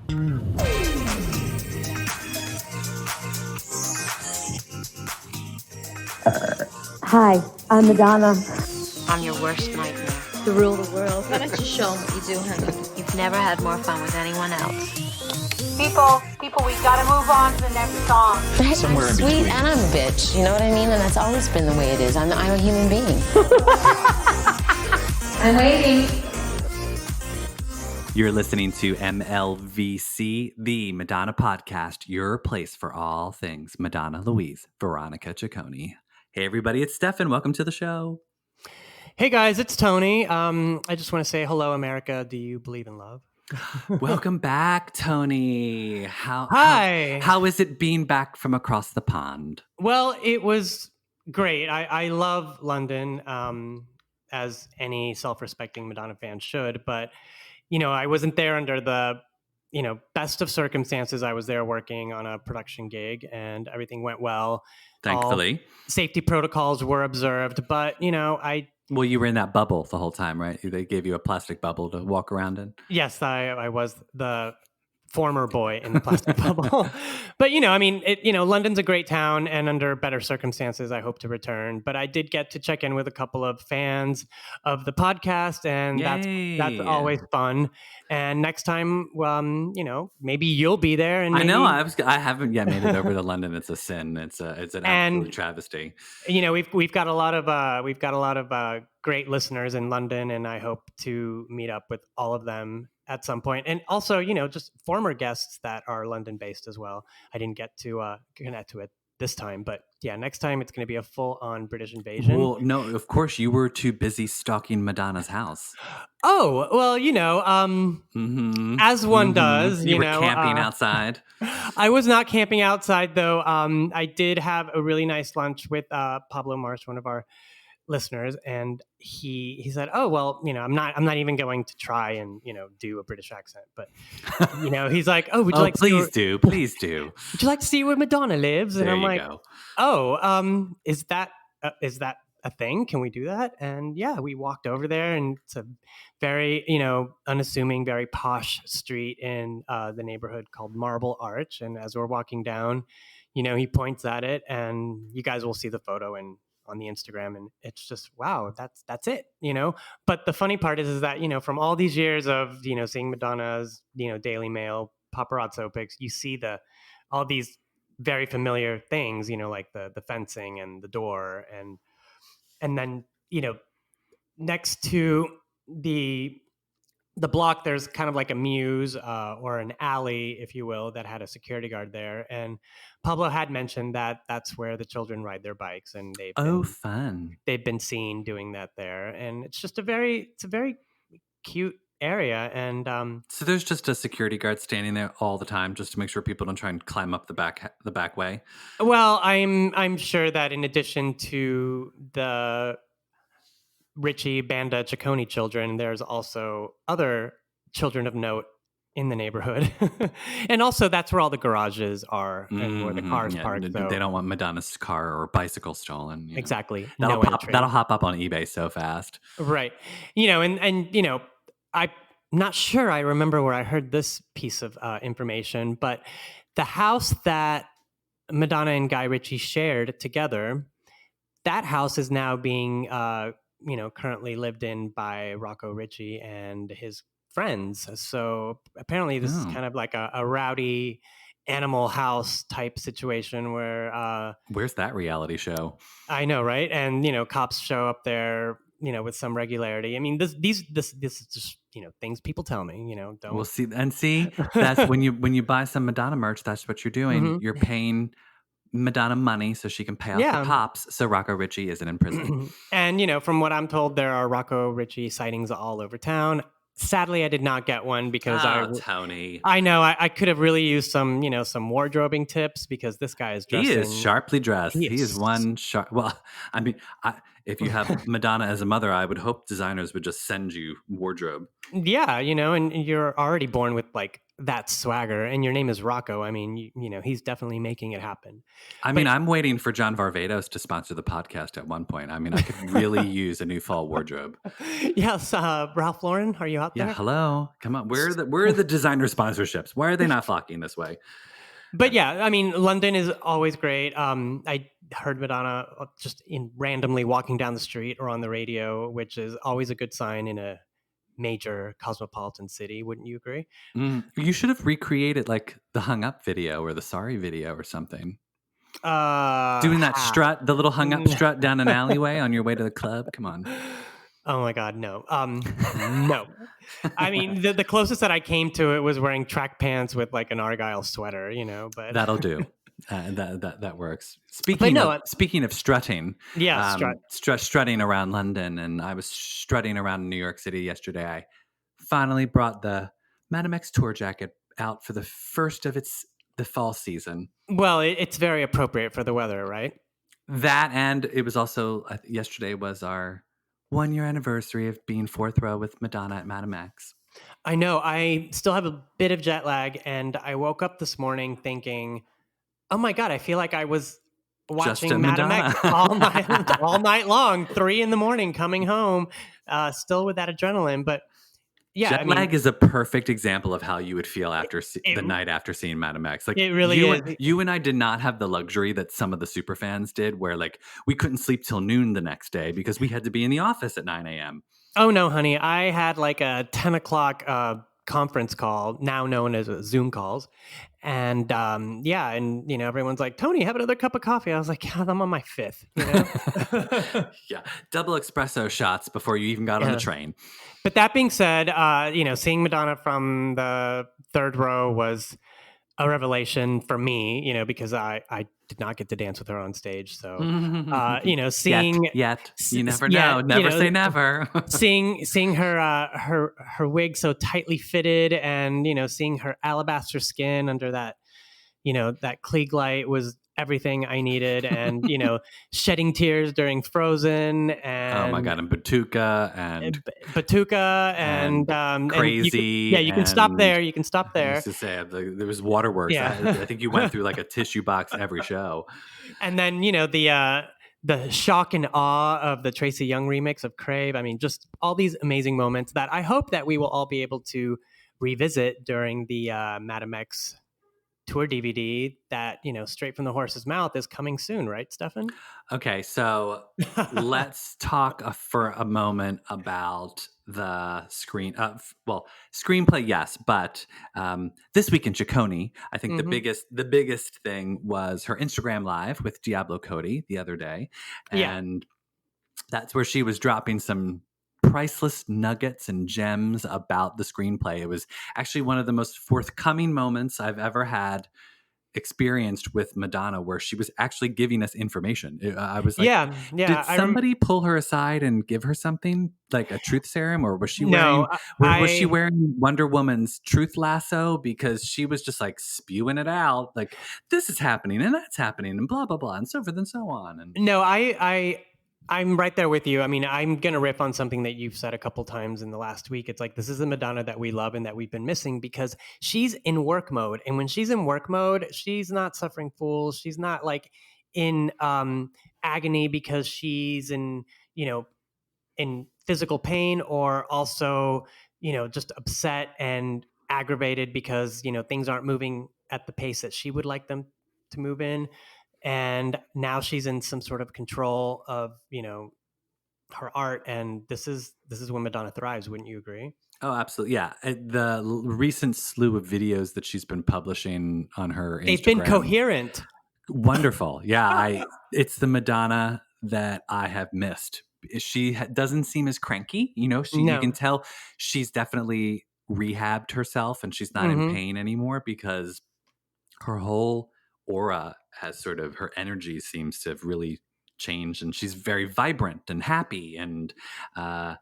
Hi, I'm Madonna. I'm your worst nightmare. To rule the world. Why don't you show them what you do, honey? You've never had more fun with anyone else. People, we gotta move on to the next song. I'm sweet and I'm a bitch, you know what I mean? And that's always been the way it is. I'm a human being. I'm waiting. You're listening to MLVC, the Madonna podcast, your place for all things Madonna, Louise, Veronica Ciccone. Hey, everybody, it's Stefan. Welcome to the show. Hey, guys, it's Tony. I just want to say hello, America. Do you believe in love? Welcome back, Tony. Hi. How is it being back from across the pond? Well, it was great. I love London, as any self-respecting Madonna fan should. But, you know, I wasn't there under the, best of circumstances. I was there working on a production gig and everything went well. Thankfully. All safety protocols were observed. But, Well, you were in that bubble the whole time, right? They gave you a plastic bubble to walk around in. Yes, I was the former boy in the plastic bubble. But, London's a great town, and under better circumstances, I hope to return. But I did get to check in with a couple of fans of the podcast, and that's always fun. And next time, maybe you'll be there. And maybe, I haven't yet made it over to London. It's a sin. It's an absolute travesty. We've got a lot of great listeners in London, and I hope to meet up with all of them at some point. And also, just former guests that are London based as well. I didn't get to connect to it this time, but yeah, next time it's going to be a full on British invasion. Well, no, of course you were too busy stalking Madonna's house. Oh, well, as one does, you were camping outside. I was not camping outside though. I did have a really nice lunch with Pablo Marsh, one of our listeners, and he said, "Oh, well, I'm not even going to try and do a British accent, but he's like, oh, would you like to please do would you like to see where Madonna lives?" And I'm like, go. "Oh, is that a thing? Can we do that?" And yeah, we walked over there, and it's a very unassuming, very posh street in the neighborhood called Marble Arch. And as we're walking down, he points at it, and you guys will see the photo and on the Instagram, and it's just, wow, that's it, But the funny part is that, from all these years of, seeing Madonna's, Daily Mail, paparazzo pics, you see all these very familiar things, like the fencing and the door, and then, next to the block, there's kind of like a muse or an alley, if you will, that had a security guard there. And Pablo had mentioned that that's where the children ride their bikes, and fun. They've been seen doing that there, and it's just a very cute area. And so there's just a security guard standing there all the time, just to make sure people don't try and climb up the back way. Well, I'm sure that in addition to the Richie Banda Ciccone children, there's also other children of note in the neighborhood. And also that's where all the garages are and where the cars park. They don't want Madonna's car or bicycle stolen. Exactly. That'll hop up on eBay so fast. Right. And I'm not sure I remember where I heard this piece of information, but the house that Madonna and Guy Ritchie shared together, that house is now being currently lived in by Rocco Ritchie and his friends. So apparently this is kind of like a rowdy Animal House type situation where where's that reality show? I know, right? And cops show up there with some regularity. I mean, this is just things people tell me. Don't. We'll see. That's when you buy some Madonna merch, that's what you're doing. Mm-hmm. You're paying Madonna money so she can pay off the cops so Rocco Ritchie isn't in prison. And from what I'm told, there are Rocco Ritchie sightings all over town. Sadly, I did not get one because Tony. I know I could have really used some wardrobing tips, because this guy is dressed. He is sharply dressed. He is one sharp. Well, I mean, if you have Madonna as a mother, I would hope designers would just send you wardrobe. Yeah, and you're already born with like that swagger, and your name is Rocco. I mean, you know, he's definitely making it happen. I mean, I'm waiting for John Varvatos to sponsor the podcast at one point. I mean, I could really use a new fall wardrobe. Yes, Ralph Lauren, are you out there? Yeah, hello. Come on. Where are the designer sponsorships? Why are they not flocking this way? But yeah, I mean, London is always great. I heard Madonna just randomly walking down the street or on the radio, which is always a good sign in a major cosmopolitan city. Wouldn't you agree? You should have recreated like the hung up video or the sorry video or something. Doing that strut, the little hung up strut down an alleyway on your way to the club. Come on. Oh my God, no. No. I mean, the closest that I came to it was wearing track pants with like an Argyle sweater, you know, but that'll do. That works. Speaking of strutting, strutting around London, and I was strutting around New York City yesterday. I finally brought the Madame X tour jacket out for the first of the fall season. Well, it's very appropriate for the weather, right? That, and it was also yesterday was our 1 year anniversary of being fourth row with Madonna at Madame X. I know. I still have a bit of jet lag, and I woke up this morning thinking, oh my God, I feel like I was watching Madame X all night long, 3 a.m, coming home, still with that adrenaline. But yeah, jet lag is a perfect example of how you would feel after the night after seeing Madame X. Like it really is. You and I did not have the luxury that some of the super fans did, where like we couldn't sleep till noon the next day because we had to be in the office at 9 a.m. Oh no, honey, I had like a 10 o'clock conference call, now known as Zoom calls. And yeah, and you know, everyone's like, Tony, have another cup of coffee. I was like, yeah, I'm on my 5th, you know? Yeah, double espresso shots before you even got on the train. But that being said, you know, seeing Madonna from the 3rd row was a revelation for me, you know, because I did not get to dance with her on stage. So, you know, seeing yet you never know, never say never. seeing her wig so tightly fitted, and you know, seeing her alabaster skin under that, you know, that Klieg light was everything I needed. And you know, shedding tears during Frozen, and oh my God, and Batuka and Crazy. You can stop there. You can stop there. I used to say there was Waterworks. Yeah. I think you went through like a tissue box every show. And then you know the shock and awe of the Tracy Young remix of Crave. I mean, just all these amazing moments that I hope that we will all be able to revisit during the Madame X tour DVD that, you know, straight from the horse's mouth is coming soon, right, Stefan? Okay, so let's talk for a moment about the screenplay, yes, but this week in Ciccone, I think the biggest thing was her Instagram live with Diablo Cody the other day, and that's where she was dropping some priceless nuggets and gems about the screenplay. It was actually one of the most forthcoming moments I've ever had experienced with Madonna, where she was actually giving us information. I was like, did somebody pull her aside and give her something like a truth serum, or was she was she wearing Wonder Woman's truth lasso? Because she was just like spewing it out, like this is happening and that's happening and blah blah blah and so forth and so on. And no, I'm right there with you. I mean, I'm going to riff on something that you've said a couple times in the last week. It's like, this is the Madonna that we love and that we've been missing, because she's in work mode. And when she's in work mode, she's not suffering fools. She's not like in agony because she's in, you know, in physical pain, or also, you know, just upset and aggravated because, you know, things aren't moving at the pace that she would like them to move in. And now she's in some sort of control of, you know, her art. And this is when Madonna thrives. Wouldn't you agree? Oh, absolutely. Yeah. The recent slew of videos that she's been publishing on her Instagram, they've been coherent. Wonderful. Yeah. It's the Madonna that I have missed. She doesn't seem as cranky. You know, you can tell she's definitely rehabbed herself and she's not in pain anymore, because her whole aura has sort of, her energy seems to have really changed, and she's very vibrant and happy, and I'm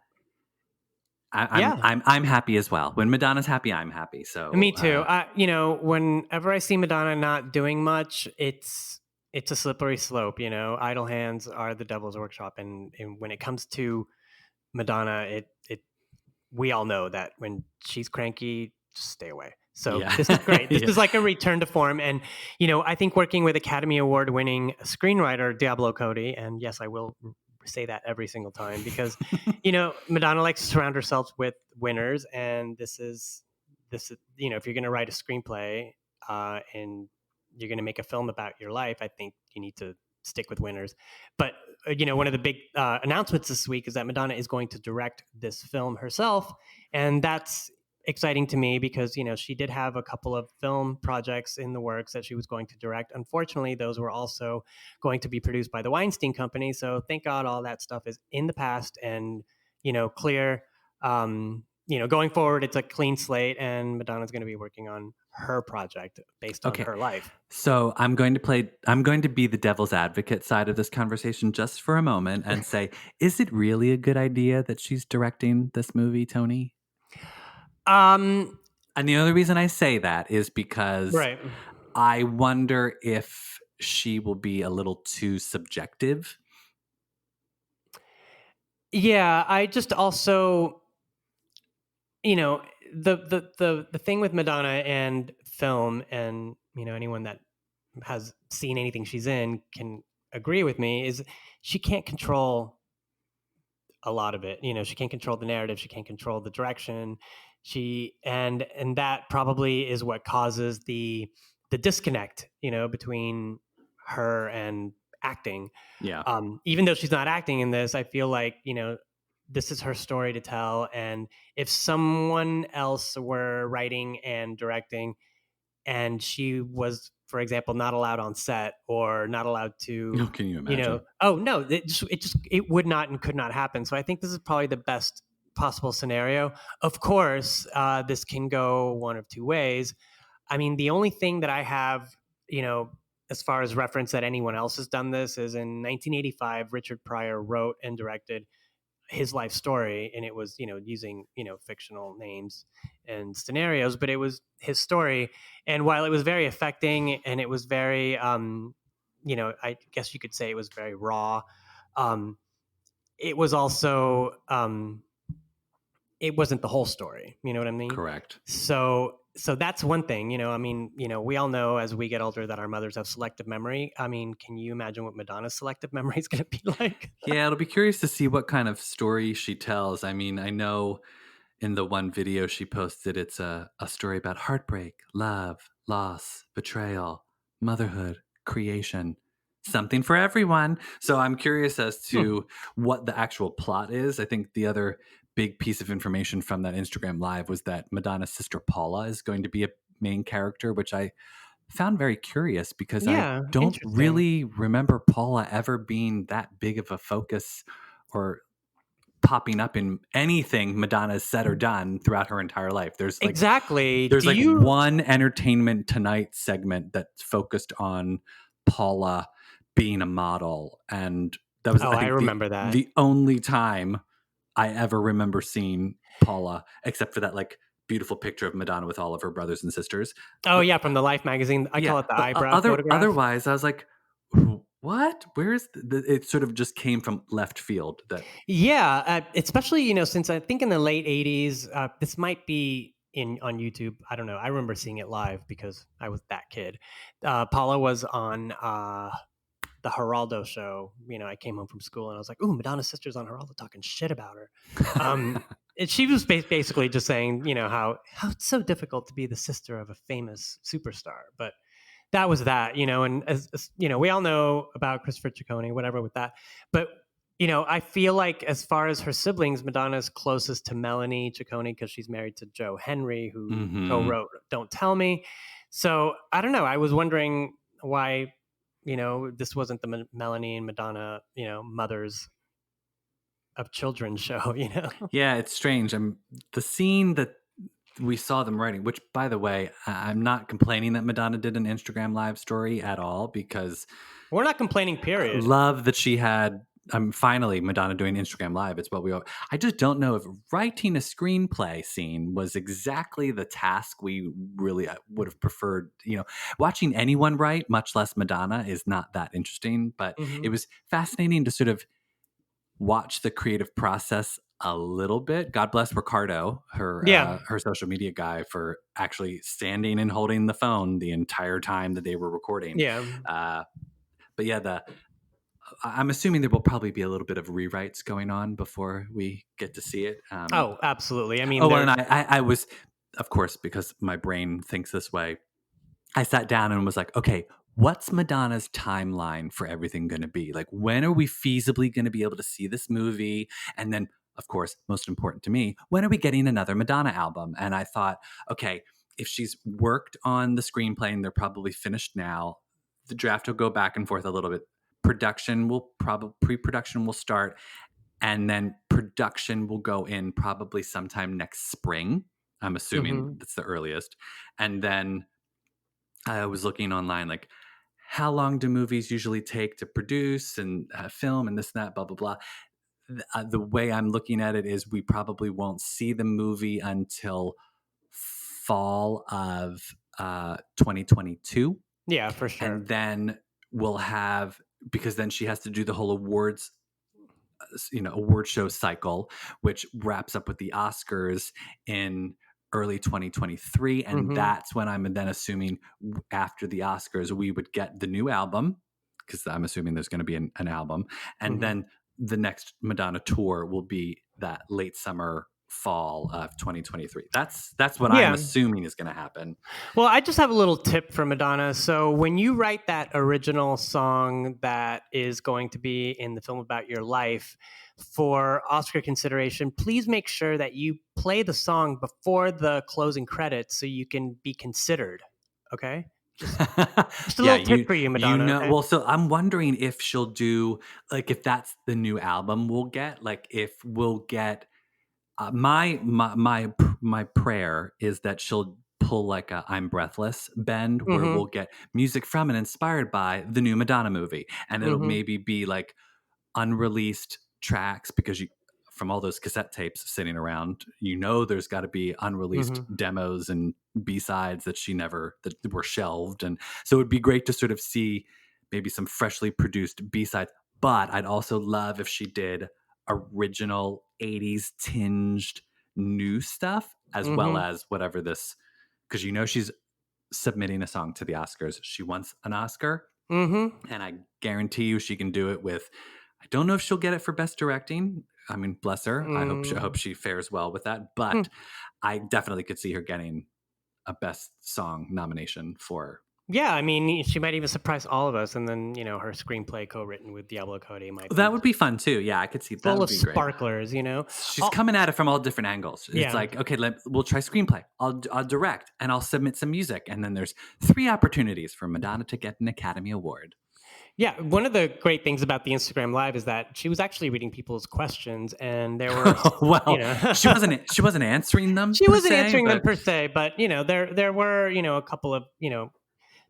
happy as well. When Madonna's happy, I'm happy. So me too. You know, whenever I see Madonna not doing much, it's a slippery slope. You know, idle hands are the devil's workshop, and when it comes to Madonna, we all know that when she's cranky, just stay away. So Yeah. this is great. This Yeah. is like a return to form. And, I think working with Academy Award winning screenwriter Diablo Cody, and yes, I will say that every single time because, Madonna likes to surround herself with winners. And this is, if you're going to write a screenplay and you're going to make a film about your life, I think you need to stick with winners. But, one of the big announcements this week is that Madonna is going to direct this film herself. And that's exciting to me because, she did have a couple of film projects in the works that she was going to direct. Unfortunately, those were also going to be produced by the Weinstein Company. So thank God all that stuff is in the past and, clear. Going forward, it's a clean slate and Madonna's going to be working on her project based on her life. So I'm going to be the devil's advocate side of this conversation just for a moment and say, is it really a good idea that she's directing this movie, Tony? And the other reason I say that is because I wonder if she will be a little too subjective. Yeah, I just also, the thing with Madonna and film, and anyone that has seen anything she's in can agree with me, is she can't control a lot of it. She can't control the narrative, she can't control the direction. And that probably is what causes the disconnect, between her and acting. Yeah. Even though she's not acting in this, I feel like, this is her story to tell. And if someone else were writing and directing and she was, for example, not allowed on set or not allowed to, can you imagine? It would not and could not happen. So I think this is probably the best possible scenario. Of course, this can go one of two ways. I mean, the only thing that I have, as far as reference that anyone else has done this is in 1985, Richard Pryor wrote and directed his life story, and it was using fictional names and scenarios, but it was his story. And while it was very affecting and it was very I guess you could say it was very raw, it was also it wasn't the whole story, you know what I mean? Correct. So that's one thing, we all know as we get older that our mothers have selective memory. I mean, can you imagine what Madonna's selective memory is going to be like? Yeah, it'll be curious to see what kind of story she tells. I mean, I know in the one video she posted, it's a story about heartbreak, love, loss, betrayal, motherhood, creation, something for everyone. So I'm curious as to what the actual plot is. I think the other big piece of information from that Instagram live was that Madonna's sister Paula is going to be a main character, which I found very curious because I don't really remember Paula ever being that big of a focus or popping up in anything Madonna's said or done throughout her entire life. There's one Entertainment Tonight segment that's focused on Paula being a model, and that was I remember that the only time I ever remember seeing Paula, except for that beautiful picture of Madonna with all of her brothers and sisters. Oh yeah, from the Life magazine. I call it the eyebrow photograph. Otherwise, I was like, what? Where is it? Sort of just came from left field. Especially since I think in the late '80s, this might be on YouTube. I don't know. I remember seeing it live because I was that kid. Paula was on the Geraldo show. I came home from school and I was like, "Ooh, Madonna's sister's on Geraldo talking shit about her." And she was basically just saying, how it's so difficult to be the sister of a famous superstar. But that was that, and as we all know about Christopher Ciccone, whatever with that. But I feel like as far as her siblings, Madonna's closest to Melanie Ciccone because she's married to Joe Henry, who co-wrote "Don't Tell Me." So I don't know. I was wondering why. This wasn't the Melanie and Madonna, mothers of children show, Yeah, it's strange. The scene that we saw them writing, which by the way, I'm not complaining that Madonna did an Instagram live story at all because we're not complaining, period. I love that she had finally Madonna doing Instagram live. It's what we all, I just don't know if writing a screenplay scene was exactly the task we really would have preferred. Watching anyone write, much less Madonna, is not that interesting, but it was fascinating to sort of watch the creative process a little bit. God bless Ricardo, Yeah. her social media guy, for actually standing and holding the phone the entire time that they were recording. Yeah. But yeah, I'm assuming there will probably be a little bit of rewrites going on before we get to see it. Oh, absolutely. I mean, Oh, well, and I was, of course, because my brain thinks this way, I sat down and was like, okay, what's Madonna's timeline for everything going to be? Like, when are we feasibly going to be able to see this movie? And then, of course, most important to me, when are we getting another Madonna album? And I thought, okay, if she's worked on the screenplay and they're probably finished now, the draft will go back and forth a little bit. Pre-production will start, and then production will go in probably sometime next spring. I'm assuming that's the earliest. And then I was looking online, like, how long do movies usually take to produce and film and this and that, blah, blah, blah. The way I'm looking at it is we probably won't see the movie until fall of 2022. Yeah, for sure. And then we'll have, because then she has to do the whole award show cycle, which wraps up with the Oscars in early 2023. And that's when I'm then assuming after the Oscars, we would get the new album, because I'm assuming there's going to be an album. And then the next Madonna tour will be that late summer, fall of 2023. That's what I'm assuming is going to happen. Well, I just have a little tip for Madonna. So when you write that original song that is going to be in the film about your life for Oscar consideration, please make sure that you play the song before the closing credits so you can be considered. Okay? Just a little tip for you, Madonna. Okay? Well, so I'm wondering if she'll do, like, if that's the new album we'll get, like, if we'll get my prayer is that she'll pull like a I'm Breathless bend where we'll get music from and inspired by the new Madonna movie. And it'll maybe be like unreleased tracks, because from all those cassette tapes sitting around, there's got to be unreleased demos and B-sides that were shelved. And so it'd be great to sort of see maybe some freshly produced B-sides. But I'd also love if she did original 80s tinged new stuff, as well as whatever this, because she's submitting a song to the Oscars. She wants an Oscar, and I guarantee you she can do it with, I don't know if she'll get it for best directing. I mean, bless her. I hope she fares well with that, but I definitely could see her getting a best song nomination for. Yeah, I mean, she might even surprise all of us, and then her screenplay co-written with Diablo Cody might. That would be fun too. Yeah, I could see that. Full of sparklers, She's coming at it from all different angles. It's like, okay, we'll try screenplay. I'll direct, and I'll submit some music, and then there's 3 opportunities for Madonna to get an Academy Award. Yeah, one of the great things about the Instagram Live is that she was actually reading people's questions, and there were she wasn't answering them. She wasn't answering them per se, but there were a couple of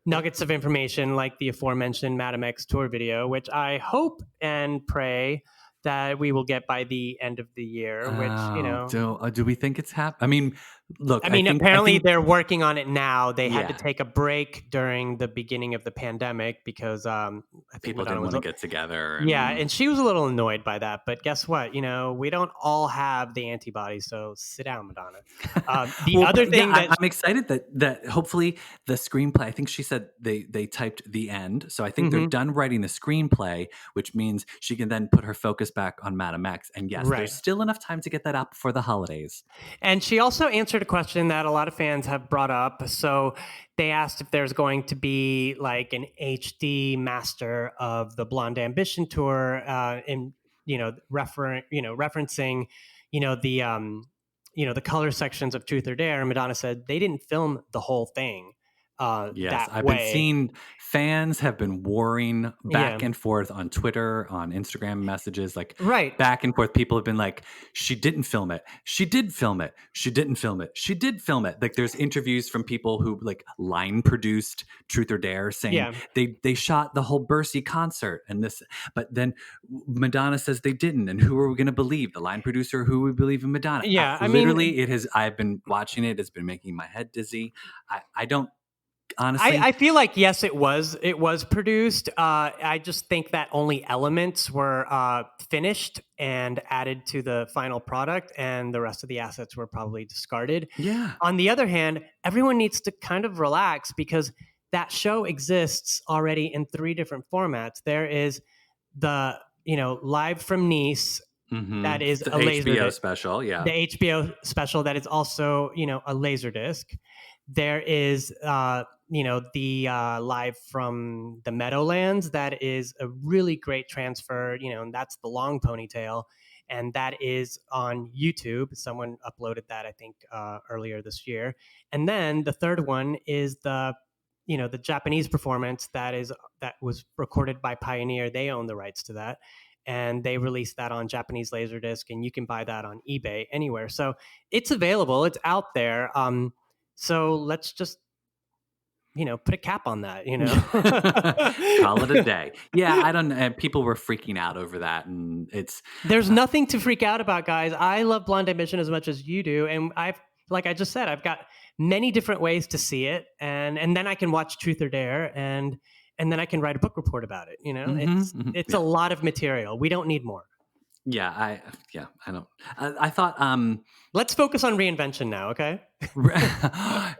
nuggets of information, like the aforementioned Madame X tour video, which I hope and pray that we will get by the end of the year, which, do we think it's happening? I mean, look, apparently they're working on it now. They had to take a break during the beginning of the pandemic because I think people didn't want to get together. And she was a little annoyed by that. But guess what? We don't all have the antibodies, so sit down, Madonna. Other thing I'm excited that hopefully the screenplay, I think she said they typed the end. So I think they're done writing the screenplay, which means she can then put her focus back on Madame X. And yes, there's still enough time to get that up before the holidays. And she also answered a question that a lot of fans have brought up. So they asked if there's going to be like an HD master of the Blonde Ambition tour, referencing, the color sections of Truth or Dare. And Madonna said they didn't film the whole thing. Yes, I've been seeing fans have been warring back and forth on Twitter, on Instagram messages, back and forth. People have been like, she didn't film it. She did film it. She didn't film it. She did film it. Like, there's interviews from people who line produced Truth or Dare saying they shot the whole Bercy concert and this, but then Madonna says they didn't. And who are we going to believe? The line producer? Who we believe in Madonna? Yeah, I've been watching it. It's been making my head dizzy. I don't honestly. I feel like, yes, it was produced. I just think that only elements were finished and added to the final product, and the rest of the assets were probably discarded. Yeah. On the other hand, everyone needs to kind of relax because that show exists already in 3 different formats. There is the, Live from Nice, that is the a laser HBO special. Yeah. the HBO special that is also, a laser disc. There is, the Live from the Meadowlands. That is a really great transfer, and that's the long ponytail. And that is on YouTube. Someone uploaded that, I think, earlier this year. And then the third one is the Japanese performance that was recorded by Pioneer. They own the rights to that. And they released that on Japanese Laserdisc, and you can buy that on eBay anywhere. So it's available. It's out there. So let's just, put a cap on that, Call it a day. Yeah, I don't know. People were freaking out over that, and there's nothing to freak out about, guys. I love Blonde Ambition as much as you do, and like I just said, I've got many different ways to see it, and then I can watch Truth or Dare, and then I can write a book report about it. It's a lot of material. We don't need more. Yeah, I don't. I thought. Let's focus on reinvention now, okay?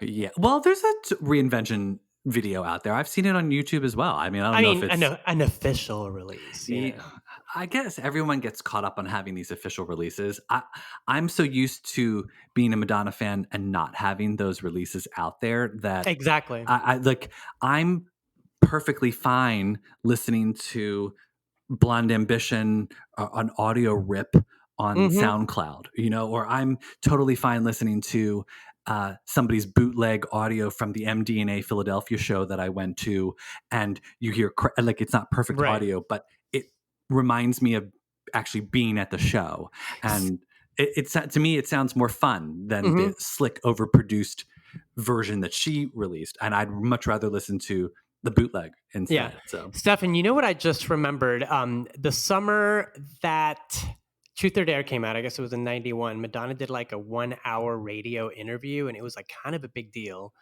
Yeah. Well, there's a reinvention video out there. I've seen it on YouTube as well. I don't know if it's an official release. Yeah. I guess everyone gets caught up on having these official releases. I'm so used to being a Madonna fan and not having those releases out there that exactly. I'm perfectly fine listening to Blonde Ambition, an audio rip on SoundCloud, or I'm totally fine listening to somebody's bootleg audio from the MDNA Philadelphia show that I went to, and you hear it's not perfect audio, but it reminds me of actually being at the show, and it's to me it sounds more fun than the slick, overproduced version that she released, and I'd much rather listen to the bootleg instead. Yeah. So, Stefan, you know what I just remembered? The summer that Truth or Dare came out, I guess it was in 91, Madonna did like a 1-hour radio interview, and it was like kind of a big deal.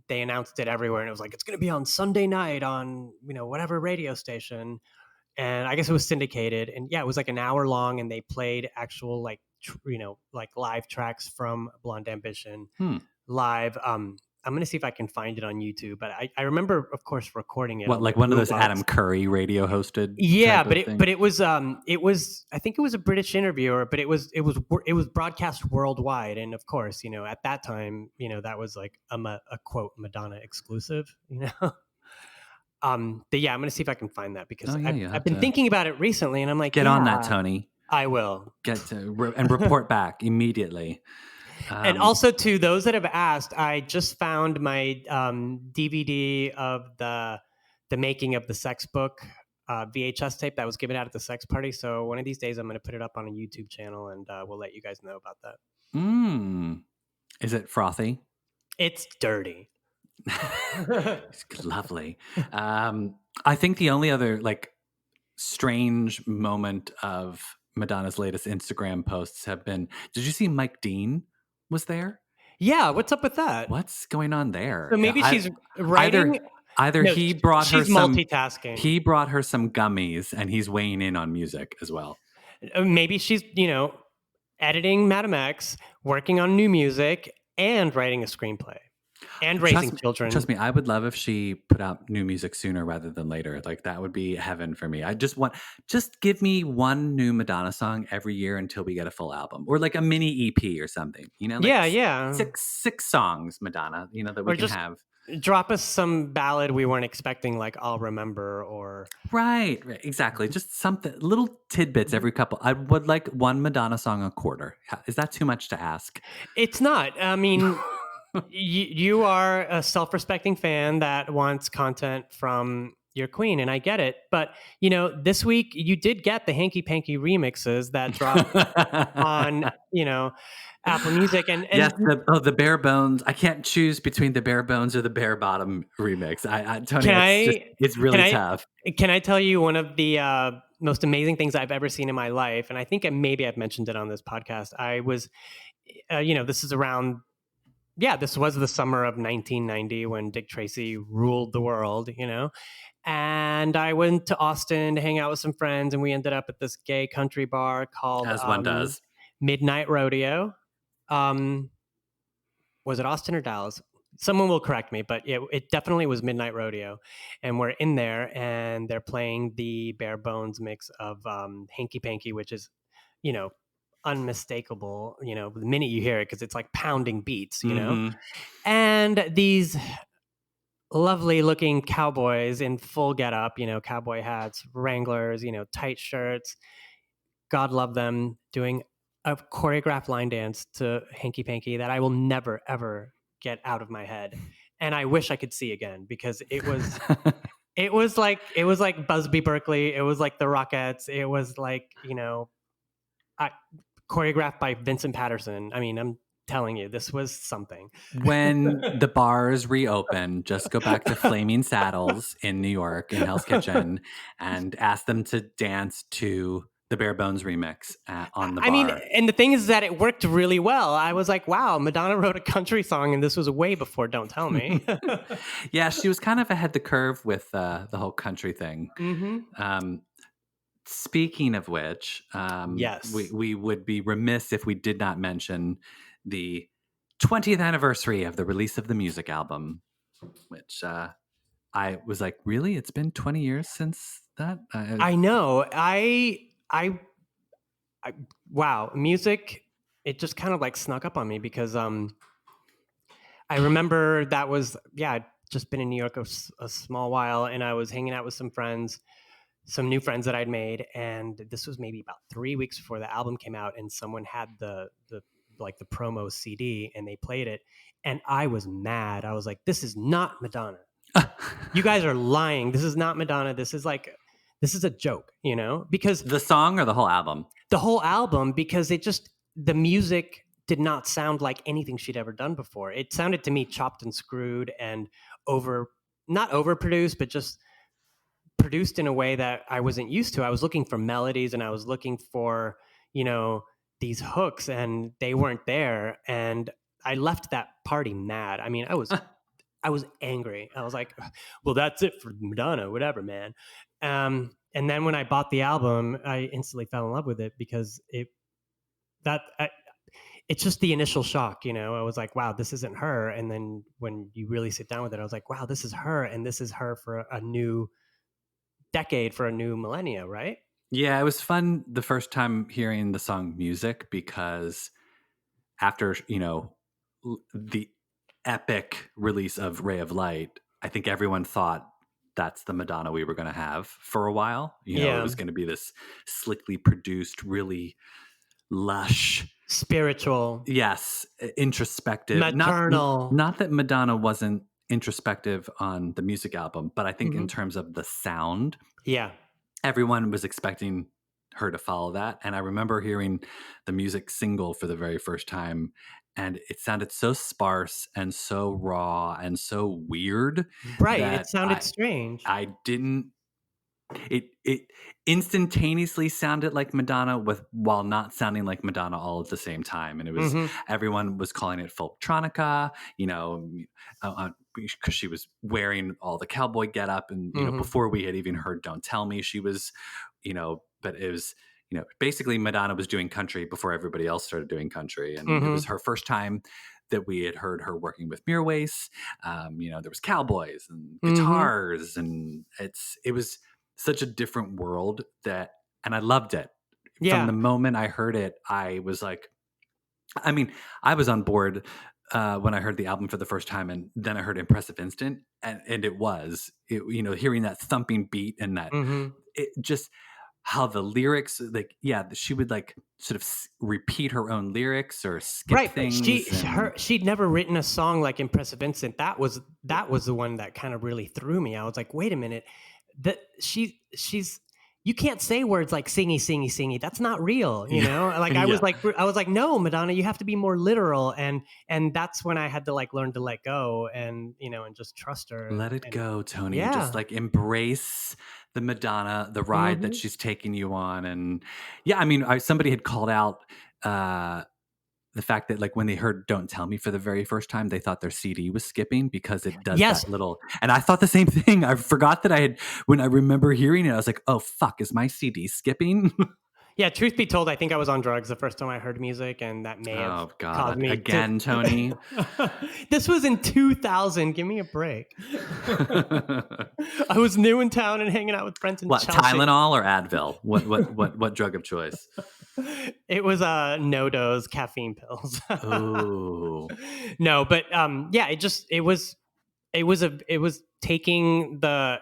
They announced it everywhere, and it was like, it's going to be on Sunday night on, whatever radio station. And I guess it was syndicated. And yeah, it was like an hour long, and they played actual like live tracks from Blonde Ambition live. I'm going to see if I can find it on YouTube, but I remember, of course, recording it. What, like one of those Adam Curry radio hosted? Yeah, but it was I think it was a British interviewer, but it was broadcast worldwide, and of course, at that time, that was like a quote Madonna exclusive, But yeah, I'm going to see if I can find that because I've been thinking about it recently, and I'm like, get on that, Tony. I will and report back immediately. And also, to those that have asked, I just found my DVD of the making of the Sex Book VHS tape that was given out at the sex party. So one of these days, I'm going to put it up on a YouTube channel, and we'll let you guys know about that. Is it frothy? It's dirty. It's lovely. I think the only other strange moment of Madonna's latest Instagram posts have been, did you see Mike Dean was there? Yeah, what's up with that? What's going on there? So maybe she's writing. Either he brought her some multitasking. He brought her some gummies, and he's weighing in on music as well. Maybe she's editing Madam X, working on new music, and writing a screenplay. And raising children. Trust me, I would love if she put out new music sooner rather than later. That would be heaven for me. I just give me one new Madonna song every year until we get a full album, or like a mini EP or something. Yeah. Six songs, Madonna. That we can have. Drop us some ballad we weren't expecting, like I'll Remember, or right, exactly. Just something, little tidbits every couple. I would like one Madonna song a quarter. Is that too much to ask? It's not. I mean. You are a self-respecting fan that wants content from your queen, and I get it. But, this week you did get the Hanky Panky remixes that dropped on, Apple Music. And yes, the bare bones. I can't choose between the bare bones or the bare bottom remix. Tony, it's really tough. Can I tell you one of the most amazing things I've ever seen in my life? And I think maybe I've mentioned it on this podcast. I was, this is around this was the summer of 1990 when Dick Tracy ruled the world, And I went to Austin to hang out with some friends, and we ended up at this gay country bar called As one does. Midnight Rodeo. Was it Austin or Dallas? Someone will correct me, but it definitely was Midnight Rodeo. And we're in there, and they're playing the bare bones mix of Hanky Panky, which is, unmistakable, the minute you hear it, because it's like pounding beats, And these lovely looking cowboys in full getup, cowboy hats, Wranglers, tight shirts. God love them, doing a choreographed line dance to Hanky Panky that I will never, ever get out of my head. And I wish I could see again, because it was it was like Busby Berkeley. It was like the Rockettes. It was like, choreographed by Vincent Patterson. I mean, I'm telling you, this was something. When the bars reopen, just go back to Flaming Saddles in New York, in Hell's Kitchen, and ask them to dance to the Bare Bones remix on the bar. I mean, and the thing is that it worked really well. I was like, wow, Madonna wrote a country song, and this was way before Don't Tell Me. Yeah, she was kind of ahead the curve with the whole country thing. Mm-hmm. Speaking of which, yes, we would be remiss if we did not mention the 20th anniversary of the release of the music album, which I was like, really? It's been 20 years since that? I know. Wow, music, it just kind of like snuck up on me, because I remember that was, I'd just been in New York a small while, and I was hanging out with some friends, some new friends that I'd made, and this was maybe about 3 weeks before the album came out, and someone had the promo CD, and they played it, and I was mad. I was like, this is not Madonna. You guys are lying. This is not Madonna. This is a joke, because the song or the whole album? The whole album, because the music did not sound like anything she'd ever done before. It sounded to me chopped and screwed and not overproduced, but just produced in a way that I wasn't used to. I was looking for melodies, and I was looking for, these hooks, and they weren't there. And I left that party mad. I mean, I was angry. I was like, well, that's it for Madonna, whatever, man. And then when I bought the album, I instantly fell in love with it, because it's just the initial shock, I was like, wow, this isn't her. And then when you really sit down with it, I was like, wow, this is her. And this is her for a new decade, for a new millennia, right? Yeah, it was fun the first time hearing the song Music, because after, the epic release of Ray of Light, I think everyone thought that's the Madonna we were going to have for a while. It was going to be this slickly produced, really lush, spiritual. Yes, introspective. Maternal. Not that Madonna wasn't introspective on the music album, but I think in terms of the sound, everyone was expecting her to follow that. And I remember hearing the music single for the very first time, and it sounded so sparse and so raw and so weird. Right. It sounded strange. I didn't. It instantaneously sounded like Madonna while not sounding like Madonna all at the same time. And it was everyone was calling it folktronica, because she was wearing all the cowboy getup, and before we had even heard "Don't Tell Me," she was, but it was, basically Madonna was doing country before everybody else started doing country, and it was her first time that we had heard her working with Mirwais. There was cowboys and guitars, and it was such a different world and I loved it. From the moment I heard it, I was like, I was on board when I heard the album for the first time, and then I heard Impressive Instant, and it was, hearing that thumping beat and that, it just, how the lyrics, she would sort of repeat her own lyrics or skip things. She'd never written a song like Impressive Instant. That was the one that kind of really threw me. I was like, wait a minute, that she's you can't say words like singy, singy, singy. That's not real, I was like, no, Madonna, you have to be more literal. And that's when I had to learn to let go and just trust her. Let it go, Tony. Yeah. Just embrace the Madonna, the ride that she's taking you on. And somebody had called out the fact that like when they heard "Don't Tell Me" for the very first time, they thought their CD was skipping because it does Yes. that little. And I thought the same thing. I forgot that I had when I remember hearing it. I was like, "Oh fuck, is my CD skipping?" Yeah, truth be told, I think I was on drugs the first time I heard music, and that may have Oh caused God, me again, Tony. This was in 2000. Give me a break. I was new in town and hanging out with friends in What, Chelsea. Tylenol or Advil? What drug of choice? It was no-dose caffeine pills. Oh, No, but yeah, it was taking the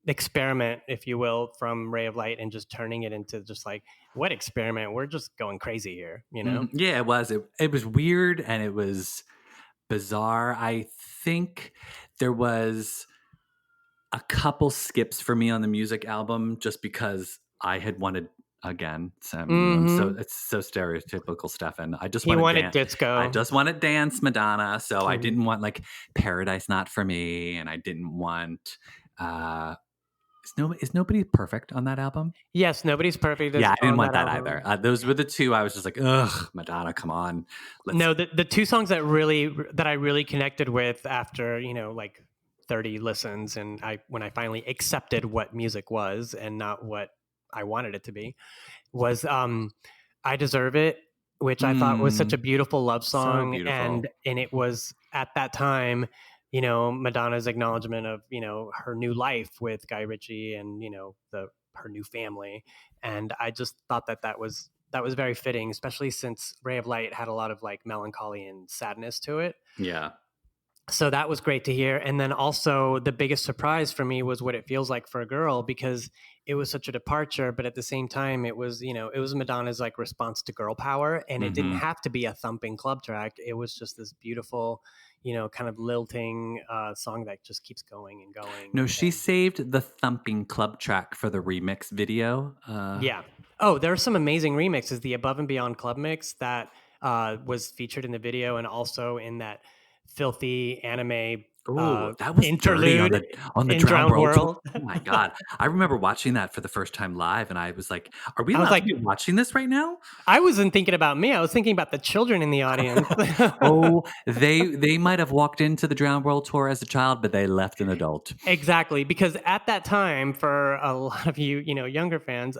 experiment, if you will, from Ray of Light and just turning it into just like, what experiment? We're just going crazy here, you know? Yeah, it was. It was weird and it was bizarre. I think there was a couple skips for me on the music album just because I had wanted again. So it's so stereotypical, Stefan. I just He wanted wanted dance. disco. I just wanted dance, Madonna. So I didn't want like Paradise Not for Me, and I didn't want. Is Nobody Perfect on that album? Yes, Nobody's Perfect. Yeah, I didn't want that album. either. Those were the two I was just like, ugh, Madonna, come on. No, the two songs that I really connected with after, like 30 listens, and when I finally accepted what music was and not what I wanted it to be, was I Deserve It, which I thought was such a beautiful love song. beautiful. And it was at that time, Madonna's acknowledgement of, her new life with Guy Ritchie and, her new family. And I just thought that was very fitting, especially since Ray of Light had a lot of like melancholy and sadness to it. Yeah. So that was great to hear. And then also the biggest surprise for me was What It Feels Like for a Girl, because it was such a departure, but at the same time, it was Madonna's like response to girl power. And it didn't have to be a thumping club track. It was just this beautiful, kind of lilting song that just keeps going and going. No, she saved the thumping club track for the remix video. Yeah. Oh, there are some amazing remixes. The Above and Beyond club mix that was featured in the video, and also in that filthy anime that was interlude dirty on the in Drowned Drowned World. World. Oh my God. I remember watching that for the first time live, and I was like, are we allowed like- to be watching this right now? I wasn't thinking about me. I was thinking about the children in the audience. Oh, they might have walked into the Drowned World tour as a child, but they left an adult. Exactly, because at that time, for a lot of you, younger fans,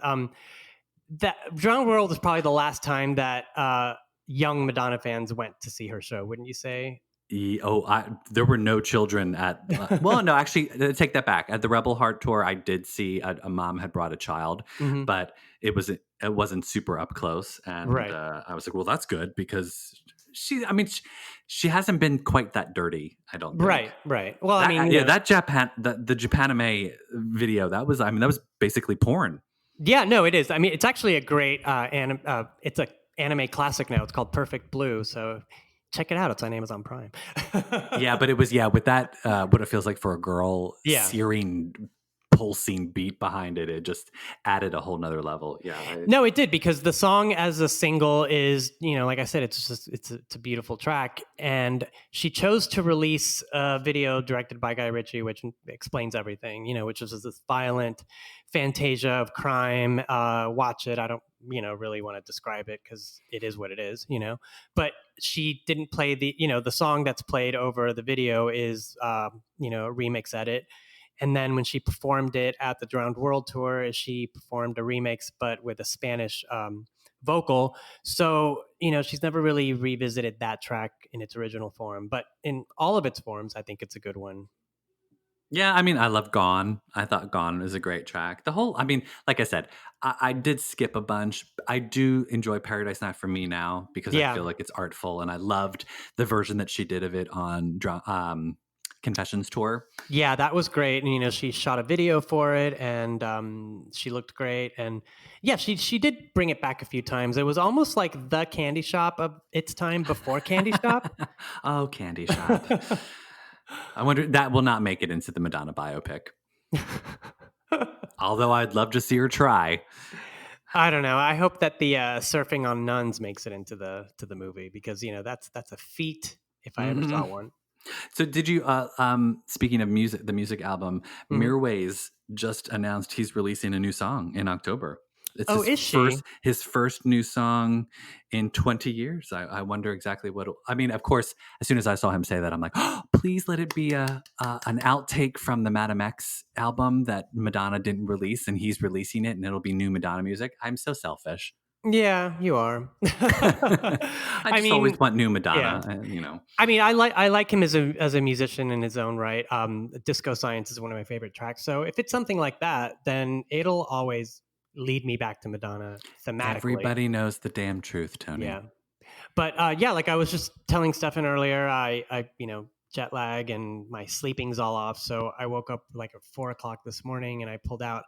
that Drowned World is probably the last time that young Madonna fans went to see her show. Wouldn't you say? There were no children at. Well, no, actually, take that back. At the Rebel Heart tour, I did see a mom had brought a child, but it wasn't super up close, and Right. I was like, well, that's good because she hasn't been quite that dirty. I don't think. Right. Well, that the Japanime video that was basically porn. Yeah, no, it is. I mean, it's actually a great it's an anime classic now. It's called Perfect Blue. So check it out. It's on Amazon Prime. Yeah, but it was with that What It Feels Like for a Girl, searing, pulsing beat behind it. It just added a whole nother level. Yeah. No, it did, because the song as a single is, like I said, it's a beautiful track, and she chose to release a video directed by Guy Ritchie, which explains everything. Which is this violent fantasia of crime. Watch it. I don't really want to describe it because it is what it is. But she didn't play the song that's played over the video is a remix edit. And then when she performed it at the Drowned World tour, she performed a remix, but with a Spanish vocal. So, she's never really revisited that track in its original form. But in all of its forms, I think it's a good one. Yeah, I love Gone. I thought Gone was a great track. Like I said, I did skip a bunch. I do enjoy Paradise Not for Me now because I feel like it's artful, and I loved the version that she did of it on Confessions tour. Yeah, that was great. And she shot a video for it, and she looked great. And yeah, she did bring it back a few times. It was almost like the Candy Shop of its time before Candy Shop. Oh, Candy Shop. I wonder, that will not make it into the Madonna biopic. Although I'd love to see her try. I don't know. I hope that the surfing on nuns makes it into the movie, because that's a feat if I ever saw one. So did you, speaking of music, the music album, Mirwais just announced he's releasing a new song in October. It's Oh, is she? his first new song in 20 years. I wonder exactly what. I mean, of course, as soon as I saw him say that, I'm like, oh, please let it be an outtake from the Madame X album that Madonna didn't release, and he's releasing it, and it'll be new Madonna music. I'm so selfish. Yeah, you are. I I just always mean, want new yeah. Madonna, and, you know. I mean, I like him as a musician in his own right. Disco Science is one of my favorite tracks. So if it's something like that, then it'll always lead me back to Madonna thematically. Everybody knows the damn truth, Tony. Yeah. But yeah, like I was just telling Stefan earlier, I jet lag and my sleeping's all off. So I woke up like at 4 o'clock this morning and I pulled out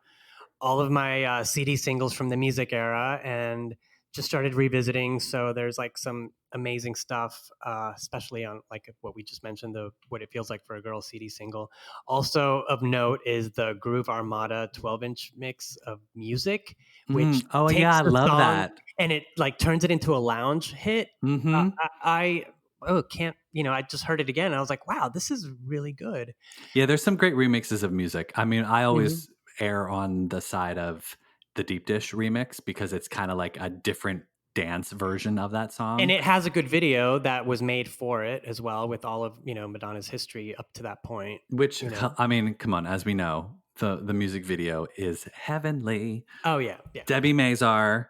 all of my CD singles from the music era and just started revisiting. So there's like some amazing stuff, especially on like what we just mentioned, the What It Feels Like for a Girl CD single. Also of note is the Groove Armada 12-inch mix of music, which Oh takes yeah, I the love song that. and it like turns it into a lounge hit. Mm-hmm. I just heard it again. And I was like, wow, this is really good. Yeah, there's some great remixes of music. I mean, I always err on the side of the Deep Dish remix because it's kind of like a different dance version of that song. And it has a good video that was made for it as well, with all of Madonna's history up to that point. Which I mean, come on, as we know, the music video is heavenly. Oh yeah. Debbie Mazar,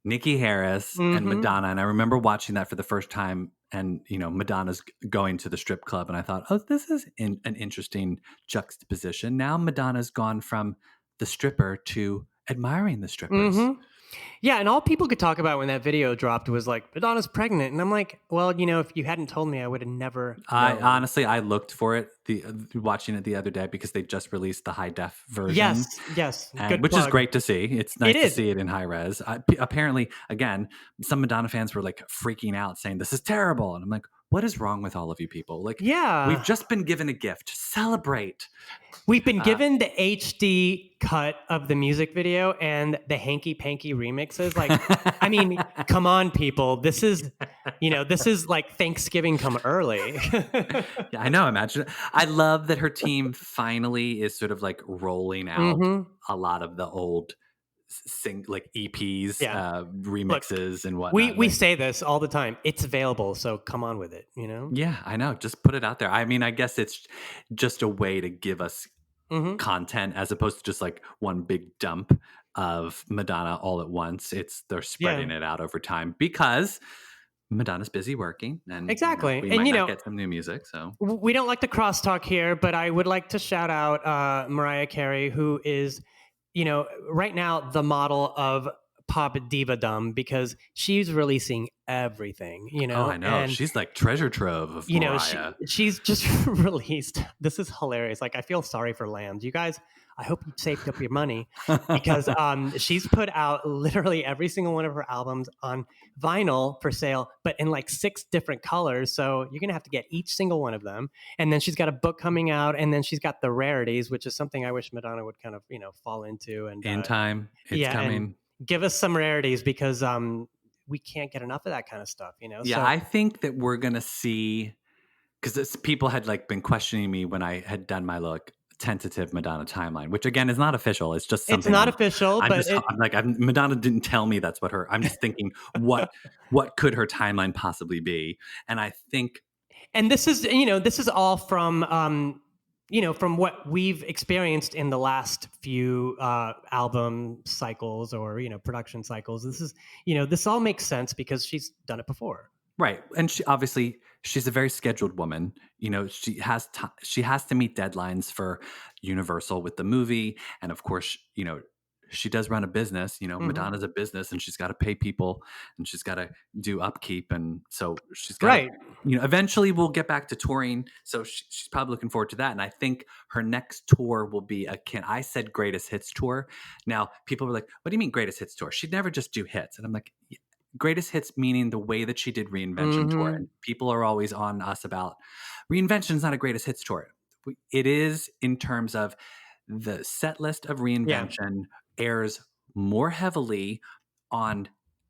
Nikki Harris, and Madonna. And I remember watching that for the first time, and Madonna's going to the strip club, and I thought, oh, this is an interesting juxtaposition. Now Madonna's gone from the stripper to admiring the strippers. Yeah, and all people could talk about when that video dropped was like, Madonna's pregnant. And I'm like, well, if you hadn't told me, I would have never known. I looked for it, watching it the other day, because they just released the high def version. Yes. Which is great to see. It's nice to see it in high res. Apparently, again, some Madonna fans were like freaking out saying, this is terrible. And I'm like, what is wrong with all of you people? Like, we've just been given a gift. Celebrate. We've been given the HD cut of the music video and the hanky panky remixes. Like, I mean, come on, people. This is like Thanksgiving come early. Yeah, I know. Imagine it. I love that her team finally is sort of like rolling out a lot of the old like EPs, remixes. Look, and whatnot. We say this all the time. It's available, so come on with it. Yeah, I know. Just put it out there. I mean, I guess it's just a way to give us content as opposed to just like one big dump of Madonna all at once. They're spreading it out over time because Madonna's busy working, and exactly. We might not get some new music. So we don't like the crosstalk here, but I would like to shout out Mariah Carey, who is, right now the model of pop diva-dom, because she's releasing everything. Oh, I know. And she's like treasure trove of Mariah. She's just released. This is hilarious. Like, I feel sorry for Lambs. You guys, I hope you saved up your money, because she's put out literally every single one of her albums on vinyl for sale, but in like 6 different colors. So you're going to have to get each single one of them. And then she's got a book coming out, and then she's got the rarities, which is something I wish Madonna would kind of, fall into. And in time, it's coming. Give us some rarities, because we can't get enough of that kind of stuff, Yeah, so, I think that we're going to see, because people had like been questioning me when I had done my tentative Madonna timeline, which again is not official. It's just something. It's not official, but Madonna didn't tell me that's what I'm just thinking what could her timeline possibly be? And I think, and this is all from from what we've experienced in the last few album cycles or production cycles. This is this all makes sense because she's done it before. Right. And she's a very scheduled woman. She has to meet deadlines for Universal with the movie. And of course, she does run a business. Madonna's a business, and she's got to pay people, and she's got to do upkeep. And so she's got right. Eventually we'll get back to touring. So she's probably looking forward to that. And I think her next tour will be I said greatest hits tour. Now people were like, what do you mean greatest hits tour? She'd never just do hits. And I'm like, greatest hits, meaning the way that she did Reinvention tour. And people are always on us about Reinvention's not a greatest hits tour. It is, in terms of the set list of Reinvention airs more heavily on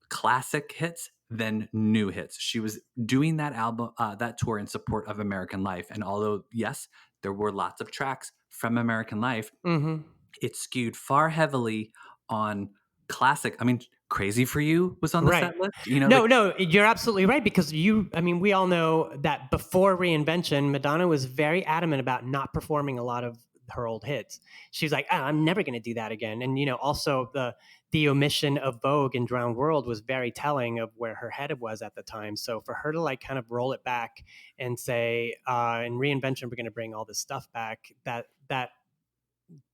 classic hits than new hits. She was doing that album, that tour in support of American Life. And although, yes, there were lots of tracks from American Life, it skewed far heavily on classic. I mean, Crazy for You was on the Right. set list. You know, No, you're absolutely right, because we all know that before Reinvention, Madonna was very adamant about not performing a lot of her old hits. She's like, I'm never going to do that again. And, also the omission of Vogue and Drowned World was very telling of where her head was at the time. So for her to like kind of roll it back and say, in Reinvention, we're going to bring all this stuff back, that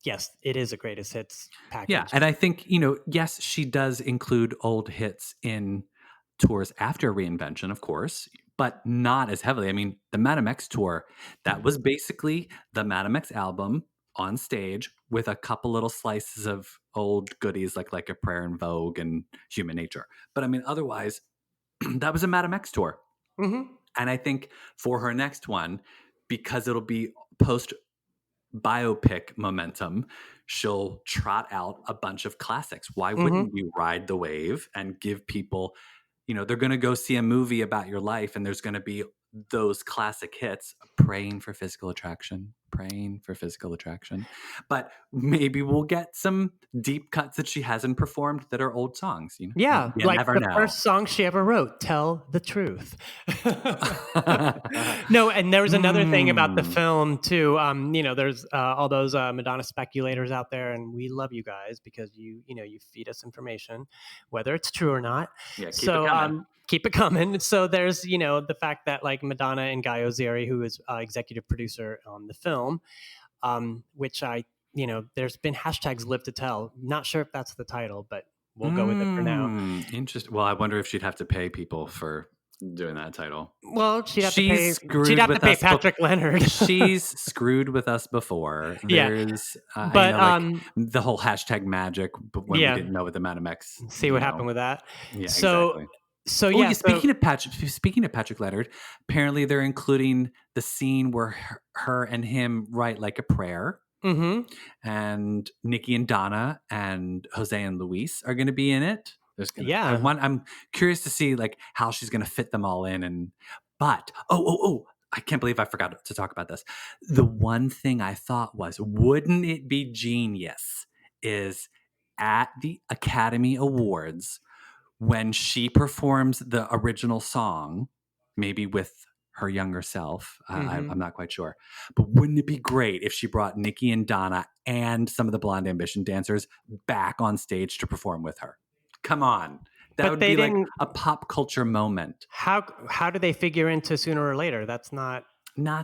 yes, it is a greatest hits package. Yeah, and I think, yes, she does include old hits in tours after Reinvention, of course, but not as heavily. I mean, the Madame X tour, that was basically the Madame X album on stage with a couple little slices of old goodies like A Prayer in Vogue and Human Nature. But I mean, otherwise, that was a Madame X tour. Mm-hmm. And I think for her next one, because it'll be post biopic momentum, she'll trot out a bunch of classics. Why wouldn't you ride the wave and give people, they're going to go see a movie about your life and there's going to be those classic hits, praying for physical attraction. But maybe we'll get some deep cuts that she hasn't performed that are old songs. Yeah, You like never the know. first song she ever wrote, Tell the Truth. No, and there was another thing about the film too. There's all those Madonna speculators out there, and we love you guys because you feed us information, whether it's true or not. Yeah, keep So it coming. keep it coming. So there's the fact that like Madonna and Guy Ozieri, who is executive producer on the film, which there's been hashtags live to tell. Not sure if that's the title, but we'll go with it for now. Interesting. Well, I wonder if she'd have to pay people for doing that title. Well, she'd have to Screwed pay Patrick Leonard. She's screwed with us before. Yeah. There's but the whole hashtag magic, but when we didn't know what the Madame X. See what happened with that. Yeah, so exactly. So yeah. Speaking of Patrick Leonard, apparently they're including the scene where her and him write like a prayer. Mm-hmm. And Nikki and Donna and Jose and Luis are going to be in it. I'm curious to see like how she's going to fit them all in. But I can't believe I forgot to talk about this. The one thing I thought was, wouldn't it be genius is at the Academy Awards when she performs the original song, maybe with her younger self. I'm not quite sure. But wouldn't it be great if she brought Nikki and Donna and some of the Blonde Ambition dancers back on stage to perform with her? Come on. That would be like a pop culture moment. How do they figure into Sooner or Later? That's not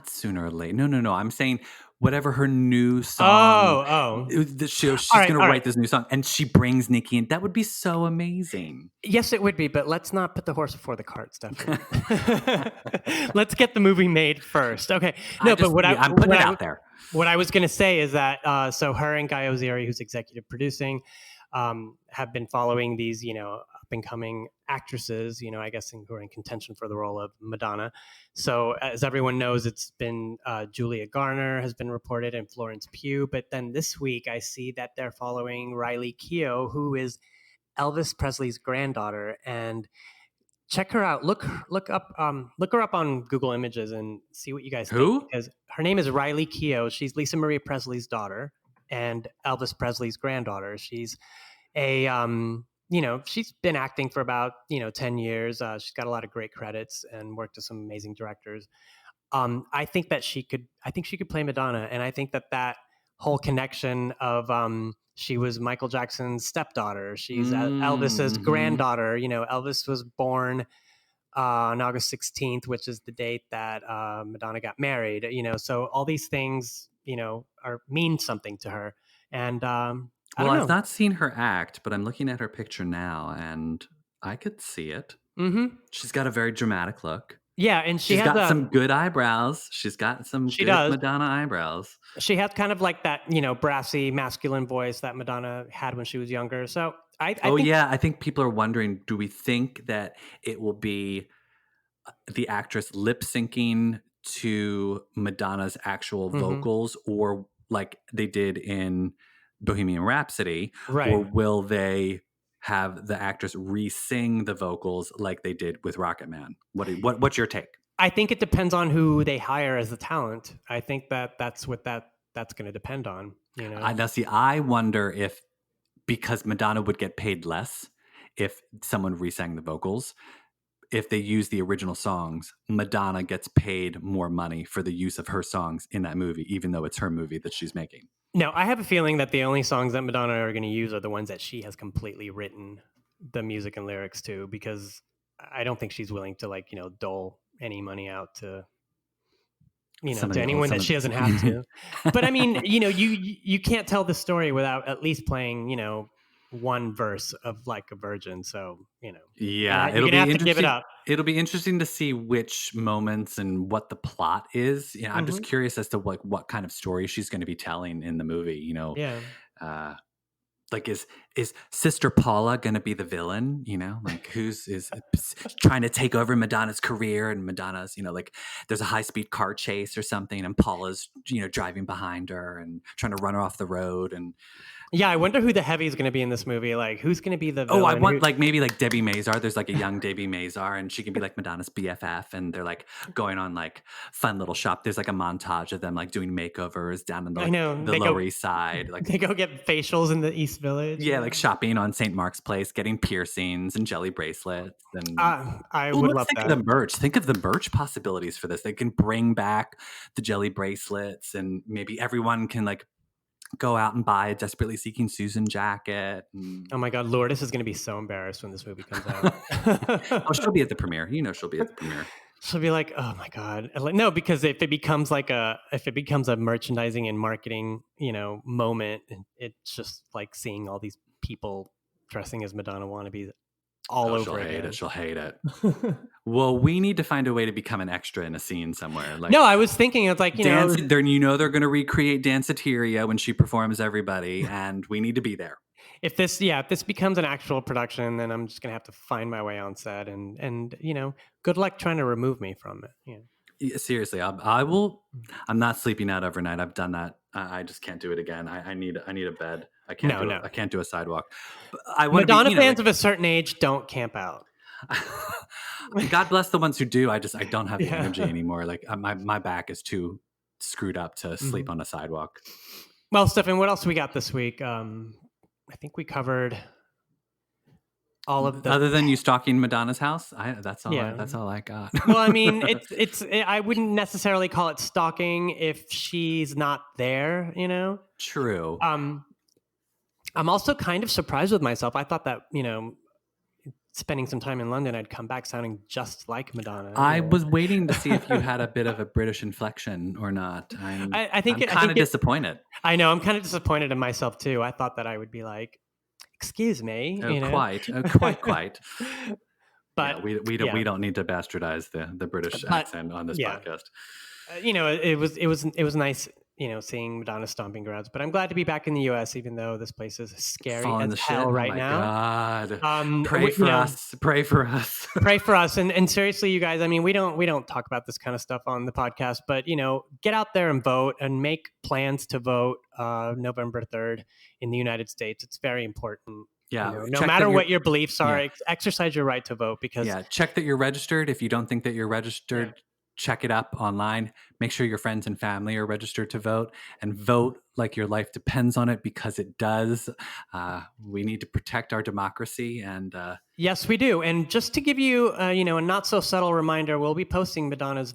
sooner or later. No. I'm saying whatever her new song. She's going to write this new song, and she brings Nikki in. That would be so amazing. Yes, it would be, but let's not put the horse before the cart, Stephanie. Let's get the movie made first. Okay. No, I'm putting it out there. What I was going to say is that so her and Guy Ozieri, who's executive producing, have been following these, up and coming actresses, I guess, who are in contention for the role of Madonna. So as everyone knows, it's been Julia Garner has been reported and Florence Pugh. But then this week I see that they're following Riley Keough, who is Elvis Presley's granddaughter. And check her out. Look her up on Google Images and see what you guys think. Because her name is Riley Keough. She's Lisa Marie Presley's daughter and Elvis Presley's granddaughter. She's she's been acting for about 10 years. She's got a lot of great credits and worked with some amazing directors. I think she could play Madonna, and I think that whole connection of she was Michael Jackson's stepdaughter. She's Elvis's granddaughter. Elvis was born on August 16th, which is the date that Madonna got married. So all these things mean something to her. And I've not seen her act, but I'm looking at her picture now, and I could see it. Mm-hmm. She's got a very dramatic look. Yeah, and she's got some good eyebrows. She's got some good Madonna eyebrows. She has kind of like that, brassy, masculine voice that Madonna had when she was younger. So I think people are wondering, do we think that it will be the actress lip syncing to Madonna's actual vocals, or like they did in Bohemian Rhapsody, right? Or will they have the actress re-sing the vocals like they did with Rocket Man? What's your take? I think it depends on who they hire as the talent. I think that's what that's going to depend on. Now, see, I wonder if because Madonna would get paid less if someone re-sang the vocals. If they use the original songs, Madonna gets paid more money for the use of her songs in that movie, even though it's her movie that she's making. No, I have a feeling that the only songs that Madonna are going to use are the ones that she has completely written the music and lyrics to, because I don't think she's willing to dole any money out to to anyone that she doesn't have to. But I mean, you can't tell the story without at least playing one verse of Like a Virgin. So yeah, you're gonna have to give it up. It'll be interesting to see which moments and what the plot is. I'm just curious as to what kind of story she's going to be telling in the movie. Like is Sister Paula going to be the villain? Who's trying to take over Madonna's career, and Madonna's there's a high speed car chase or something, and Paula's driving behind her and trying to run her off the road. And yeah, I wonder who the heavy is going to be in this movie. Like, who's going to be the villain? I want maybe Debbie Mazar. There's a young Debbie Mazar, and she can be Madonna's BFF, and they're going on fun little shop. There's a montage of them doing makeovers down in the Lower East Side. They go get facials in the East Village. Yeah, shopping on St. Mark's Place, getting piercings and jelly bracelets. And I would love that. Think of the merch. Think of the merch possibilities for this. They can bring back the jelly bracelets, and maybe everyone can go out and buy a Desperately Seeking Susan jacket. Oh my God, Lourdes is going to be so embarrassed when this movie comes out. She'll be at the premiere. She'll be at the premiere. She'll be like, "Oh my God!" No, because if it becomes a merchandising and marketing, moment, it's just seeing all these people dressing as Madonna wannabes all over again. She'll hate it. Well, we need to find a way to become an extra in a scene somewhere. No, I was thinking it's they're going to recreate Danceteria when she performs everybody, and we need to be there. If this becomes an actual production, then I'm just gonna have to find my way on set, and good luck trying to remove me from it. Yeah, seriously, I will. I'm not sleeping out overnight. I've done that. I just can't do it again. I need a bed. I can't do a sidewalk. Madonna fans of a certain age don't camp out. God bless the ones who do. I don't have the energy anymore. My back is too screwed up to sleep on a sidewalk. Well, Stefan, what else we got this week? I think we covered all of the. Other than you stalking Madonna's house, that's all I got. Well, I mean, I wouldn't necessarily call it stalking if she's not there. True. I'm also kind of surprised with myself. I thought that spending some time in London, I'd come back sounding just like Madonna. I was waiting to see if you had a bit of a British inflection or not. I'm kind of disappointed. I know. I'm kind of disappointed in myself too. I thought that I would be like, "Excuse me." Quite. But we don't need to bastardize the British accent on this podcast. It was nice. Seeing Madonna stomping grounds, but I'm glad to be back in the U.S. even though this place is scary as hell right now. God. Pray for us. Pray for us. Pray for us. And seriously, you guys, I mean, we don't talk about this kind of stuff on the podcast, but get out there and vote and make plans to vote November 3rd in the United States. It's very important. Yeah. No matter what your beliefs are, exercise your right to vote because check that you're registered. If you don't think that you're registered, check it up online. Make sure your friends and family are registered to vote, and vote like your life depends on it, because it does. We need to protect our democracy. And yes, we do. And just to give you, a not so subtle reminder, we'll be posting Madonna's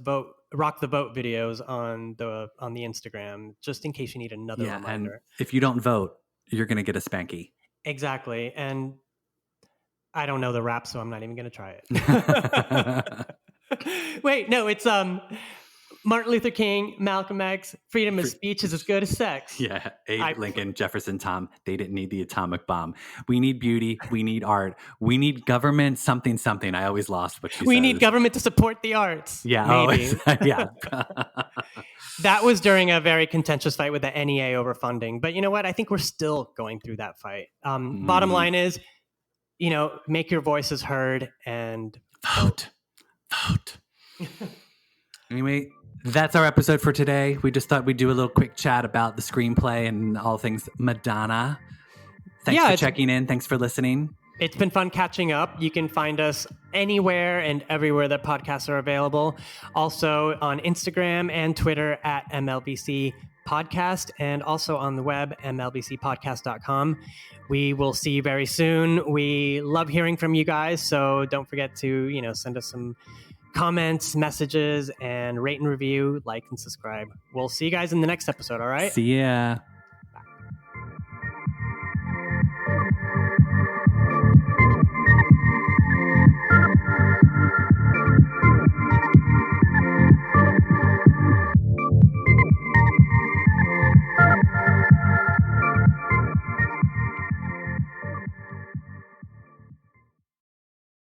Rock the Vote videos on the Instagram, just in case you need another reminder. And if you don't vote, you're going to get a spanky. Exactly. And I don't know the rap, so I'm not even going to try it. Wait, no, it's Martin Luther King, Malcolm X, freedom of speech is as good as sex. Yeah, Abe Lincoln, Jefferson, Tom, they didn't need the atomic bomb. We need beauty, we need art, we need government, something. I always lost what she said. We need government to support the arts. Yeah, maybe. Yeah. That was during a very contentious fight with the NEA over funding. But you know what? I think we're still going through that fight. Bottom line is, make your voices heard and vote. Anyway, that's our episode for today. We just thought we'd do a little quick chat about the screenplay and all things Madonna. Thanks for checking in. Thanks for listening. It's been fun catching up. You can find us anywhere and everywhere that podcasts are available. Also on Instagram and Twitter at MLVC Podcast, and also on the web, mlvcpodcast.com. We will see you very soon. We love hearing from you guys, so don't forget to, send us some comments, messages, and rate and review, like and subscribe. We'll see you guys in the next episode, all right? See ya.